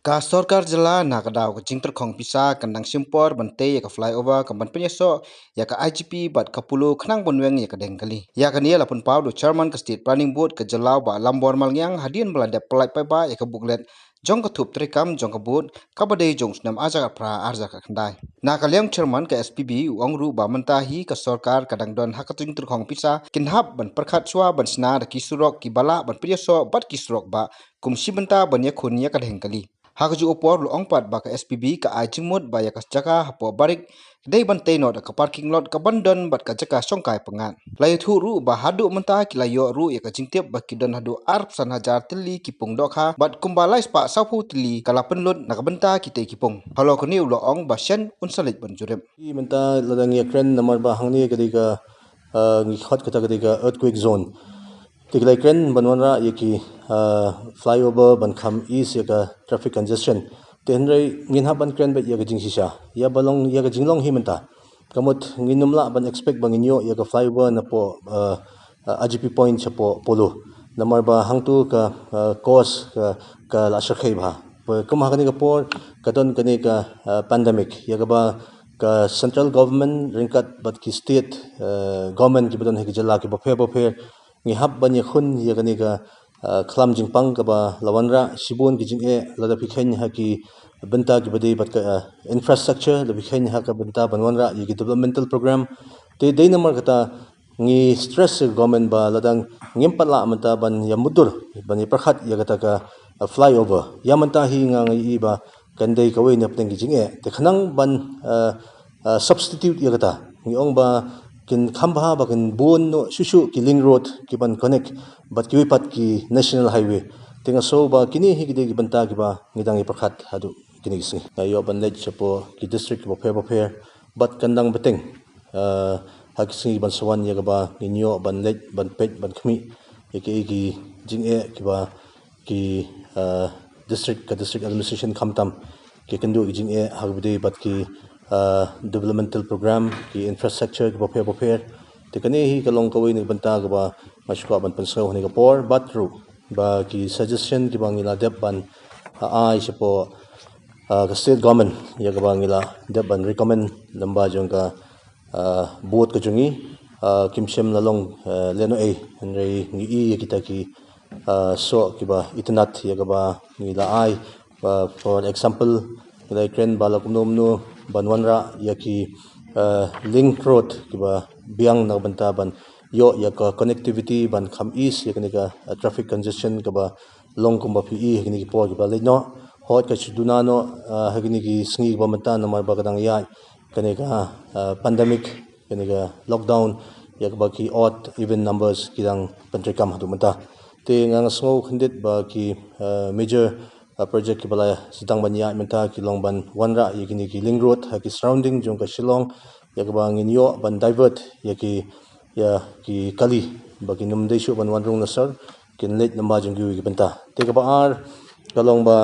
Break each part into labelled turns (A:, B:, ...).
A: Ka Sorkar jela na kadau ke jingter khong pisa kandang simpor bante ya ka flyover ka ban penyeso ya ka IGP bat ka pulu khnang bonweng ya ka dengkali ya ka nia lapun pau do chairman ka state planning board ka jelau ba lambor malngyang hadian belada pelai pai ba ya ka buklet jong ka thup trekam jong ka board ka bade jong snam aja ka pra arja ka khandai na ka lem chairman ka SPB ongru ba mentahi ka sorkar kadang don ha ka jingter khong pisa kinhap ban perkhat chwa ban sna da kisurok ki bala ban penyeso bat kisurok ba kumsi benta ban ya khun ya ka dengkali Hakju opor lu ongpat baka SPB ka ajimut baya ka jaka hapo barik dei bante no ka parking lot ka bandon bat ka jaka songkai pengan. Lai thu ru ba hadu menta ki layo ru ya ka jingtep ba kidon hadu arp san hajar tili kipung dokha bat kumbalai spa sapu tili kala penlut na ka benta kite kipung. Halo ko ni ulo ong ba shen unsalit banjurem.
B: I menta ladang ya kren namar ba hangni kadika ngi khot kata kadika earthquake zone. Tiglai kren banwanra yaki flyover ban kham east yaka traffic congestion. Tenrai ngin haban kren bet yaka jingsisha. Ya balong yaka jinglong hi menta. Kamut nginumla ban expect bang inyo yaka flyover na po IGP point sa po polo. Namar ba hangtu ka cause ka lasakhay ba. Kumahakani ka por kadon kani ka pandemic yaka ba ka central government ringkat bat ki state government ki badon heki jala ki bophe ngi hab ban ya khun ya kani ka khlam jingpang ka ba lawanra sibon ki jinge lada pikhen ha ki benta ki bade bat ka infrastructure la pikhen ha ka benta banwanra yi ki developmental program te dei namar kata ngi stress government ba ladang ngempala manta ban ya mudur ban ya prakhat ya kata ka flyover ya manta hi nga ngi ba kandai kawai na pteng ki jinge te khanang ban substitute ya kata ngi ong ba kin khamba ba kin bon no shushu ki link road ki ban connect but ki pat ki national highway tinga so ba kini hi ki banta ki ba ngidang i prakhat hadu kini si yo ban led chapo ki district bo phe but kandang beteng hakisi ban sawan ya ba ninyo ban led ban pet ban khmi ki jing e ki ba ki district administration khamtam ki kendu jing e hagbde bat ki developmental program ki infrastructure ki bophe te kani hi kalong kawai ni banta ga ba mashka ban pansaw ni ga por batru ba ki suggestion ki bang ila dep ban ai sipo ka state government ya ga bang ila dep ban recommend lamba jong ka board ka jungi kimsem lalong leno a nrei ngi i kita ki so ki ba itanat ya ga ba ila ai for example ila kren bala kumnom no banwanra yaki link road kiba biang na banta ban yo yaka connectivity ban kham east yakni ka traffic congestion kaba long kumba pi yakni ki por kiba leno hot ka chuduna no hakni ki sngi ba mata na mar ba kadang ya kani ka pandemic kani ka lockdown yakba ki odd even numbers kidang pantrikam hadu mata te ngang sngo khandit ba ki major project ki bala sidang banya menta ki longban wanra yekini ki link road ha ki surrounding jong ka shillong yakba nginyo ban divert yaki ya ki kali bagi numdei shu ban wanrung nasar kin late namba jong ki benta te ka baar kalong ba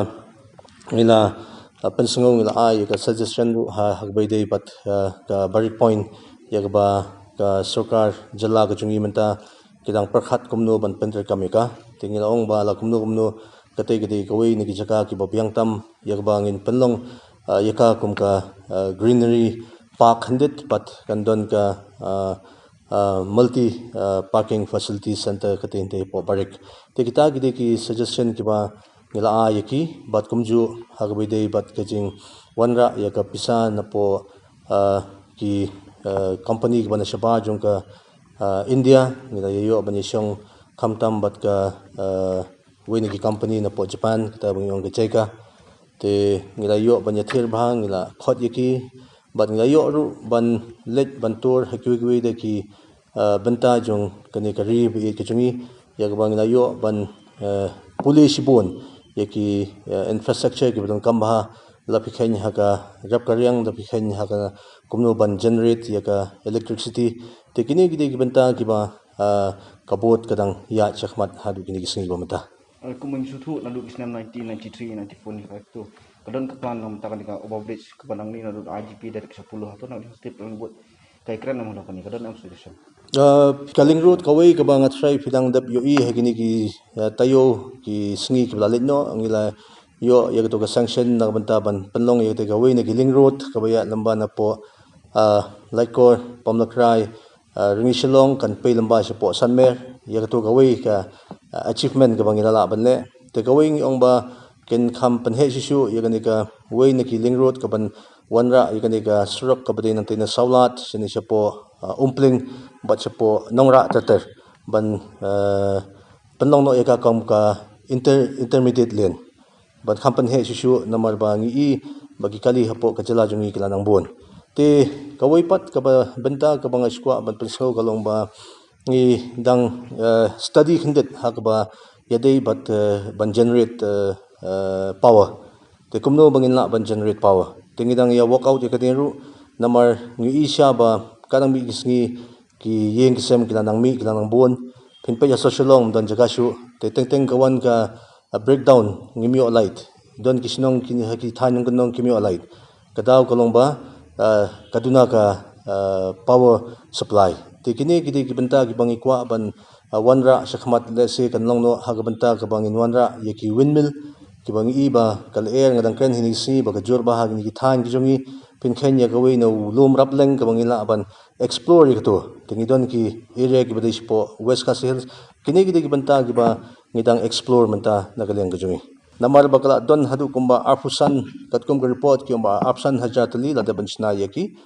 B: ila pensungong ila ai ka suggestion ha hagbei dei bat ka barik point yakba ka sarkar jala ka jungi menta kidang prakhat kumno ban pentre kamika tingila ong ba la kumno katai kawai ni jaka ki babyang tam yakbangin penlong yaka kum ka greenery park handit but kandon ka multi parking facility center katai inte po barik te kita ki suggestion ki ba nila a yaki but kumju hagbide but kajing wanra yaka pisa na po ki company ki bana shaba jong ka India nila yayo banyong kamtam but ka wini ki company na po Japan kita bang ke cheka te ngilayo banya thir bhang ngila khot yaki ban ngilayo ru ban let ban tur hakwi de ki banta jong kani kari bi ke chungi yak bang ngilayo ban police bon yaki infrastructure ki ban kamba la pikhen haka rap karyang da pikhen haka kumno ban generate yaka electricity te kini ki banta ki ba kabot kadang ya chakmat hadu kini kisngi ba mata
A: Kumeng sutu lalu kisnam 1993 94 tu kadon kaplan nom takan ka overbridge kebanang ni lalu IGP dari ke 10 atau nak state plan buat kai kran nam lakukan ni kadon am suggestion
B: kaling road kawai ka bang try pidang dap yo i hagini ki tayo ki sngi ki lalit no angila yo ya to ka sanction na banta ban penlong ya te ka we na giling road ka ba ya lamba na po laikor pomlakrai ringi shillong kan pe lamba se po sanmer ya to ka we ka achievement ka bang ila ban le te ka we ong ba ken kham pan he shu ya ka we na giling road ka ban wanra ya ka surok ka ba nang te na saulat sini se po umpling bat se po nongra tater ban penlong no ya ka kam ka intermediate lane ban kampan he shu namar ba ngi bagi kali hapo kacela jungi kila nang bon te kawai pat ka ba benta ka bang skwa ban penso kalong ba ngi dang study khindet hak ba yadei bat ban generate power te kumno bangin la ban generate power te ngi dang ya workout ya kaderu namar ngi sha ba kadang mi ngi ki yeng kisem kila nang mi kila nang bon pin pa ya socialong dan jaga shu te teng kawan ka breakdown ngimyo light don kisnong kini haki thanong kunong kimyo light kadaw kolong ba kaduna ka power supply te kini kidi kibenta kibangi kwa ban wanra shakmat lese kanlong no hagabenta kabangin wanra yeki windmill kibangi iba kal air ngadang kren hinisi ba kajur ba hagini ki than kijongi pin khenya gawe no lum rapleng kabangi la ban explore yekto tingi don ki area ki badai po west coast hills kini kidi kibenta kiba ngidang explore menta nagaleng kajungi namar bakala don hadu kumba arfusan katkum ka report kumba arfusan hajatali la dabanchna yaki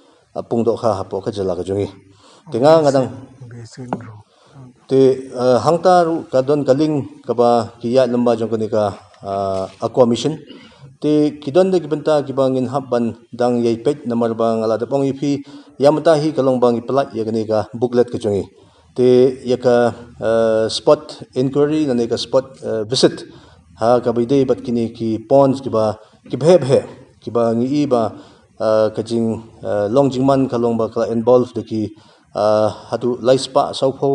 B: pungdo kha hapo ka jala kajungi tinga ngadang te hangta ru kadon kaling kaba kiya lamba jongkani ka aqua mission te kidon de gibenta gibangin habban dang yeipet namar bang ala dapong ipi yamata hi kalong bang iplat yagani ka booklet kajungi te yaka spot inquiry na ka spot visit ha kabide bat kini ki ponds kiba kibhe kiba ngi ba kajing longjingman kalong ba kala involved de ki hatu laispa saupho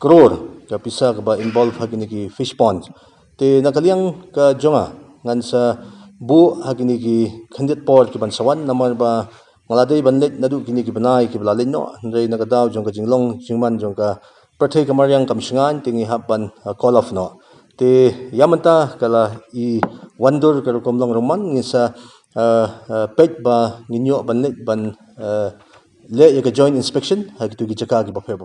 B: crore ka pisa ka ba involved hagini ki fish pond te nakaliang ka jonga ngansa bu hagini ki khandit port ki ban sawan namar ba ngaladei banlet nadu kini ki banai ki blalin no rei nakadaw jong ka jinglong jingman jong ka prathai kamaryang kamsingan tingi haban call of no te yamanta kala I wandur ka komlong roman ngisa pet ba ninyo banlet ban le ya ka joint inspection hagitu gi jaka gi bafer